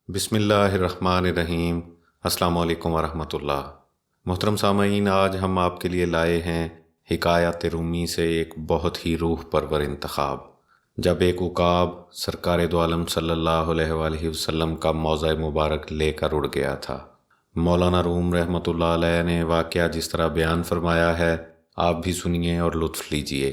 بسم اللہ الرحمن الرحیم۔ السلام علیکم ورحمۃ اللہ۔ محترم سامعین، آج ہم آپ کے لیے لائے ہیں حکایت رومی سے ایک بہت ہی روح پرور انتخاب۔ جب ایک عقاب سرکار دو عالم صلی اللہ علیہ وآلہ وسلم کا موضع مبارک لے کر اڑ گیا تھا۔ مولانا روم رحمۃ اللہ علیہ نے واقعہ جس طرح بیان فرمایا ہے، آپ بھی سنیے اور لطف لیجئے۔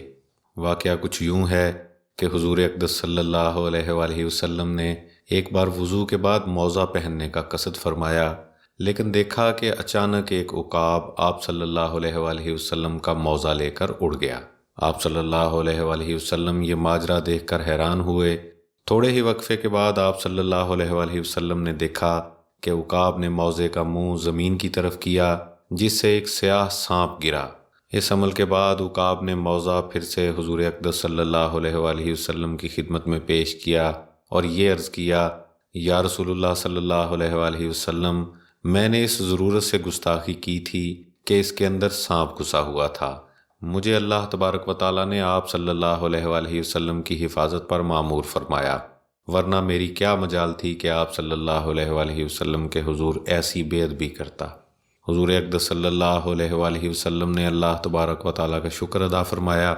واقعہ کچھ یوں ہے کہ حضور اقدس صلی اللہ علیہ وآلہ وسلم نے ایک بار وضو کے بعد موزہ پہننے کا قصد فرمایا، لیکن دیکھا کہ اچانک ایک عقاب آپ صلی اللہ علیہ وآلہ وسلم کا موزہ لے کر اڑ گیا۔ آپ صلی اللہ علیہ وآلہ وسلم یہ ماجرا دیکھ کر حیران ہوئے۔ تھوڑے ہی وقفے کے بعد آپ صلی اللہ علیہ وآلہ وسلم نے دیکھا کہ عقاب نے موزے کا منہ زمین کی طرف کیا، جس سے ایک سیاہ سانپ گرا۔ اس عمل کے بعد عقاب نے موزہ پھر سے حضور اقدس صلی اللہ علیہ وآلہ وسلم کی خدمت میں پیش کیا اور یہ عرض کیا، یا رسول اللہ صلی اللہ علیہ وآلہ وسلم، میں نے اس ضرورت سے گستاخی کی تھی کہ اس کے اندر سانپ گھسا ہوا تھا۔ مجھے اللہ تبارک و تعالیٰ نے آپ صلی اللہ علیہ وآلہ وسلم کی حفاظت پر مامور فرمایا، ورنہ میری کیا مجال تھی کہ آپ صلی اللہ علیہ وآلہ وسلم کے حضور ایسی بے ادبی کرتا۔ حضور اقدس صلی اللہ علیہ وآلہ وسلم نے اللہ تبارک و تعالیٰ کا شکر ادا فرمایا۔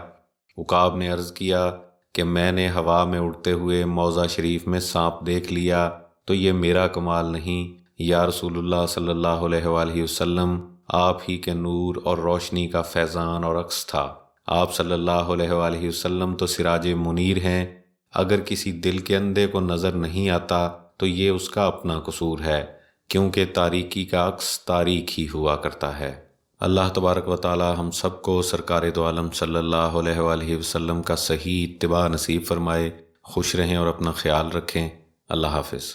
عقاب نے عرض کیا کہ میں نے ہوا میں اڑتے ہوئے موضع شریف میں سانپ دیکھ لیا تو یہ میرا کمال نہیں، یا رسول اللہ صلی اللہ علیہ وآلہ وسلم، آپ ہی کے نور اور روشنی کا فیضان اور عکس تھا۔ آپ صلی اللہ علیہ وآلہ وسلم تو سراج منیر ہیں، اگر کسی دل کے اندھے کو نظر نہیں آتا تو یہ اس کا اپنا قصور ہے، کیونکہ تاریکی کا عکس تاریک ہی ہوا کرتا ہے۔ اللہ تبارک و تعالی ہم سب کو سرکار دو عالم صلی اللہ علیہ وآلہ وسلم کا صحیح اتباع نصیب فرمائے۔ خوش رہیں اور اپنا خیال رکھیں۔ اللہ حافظ۔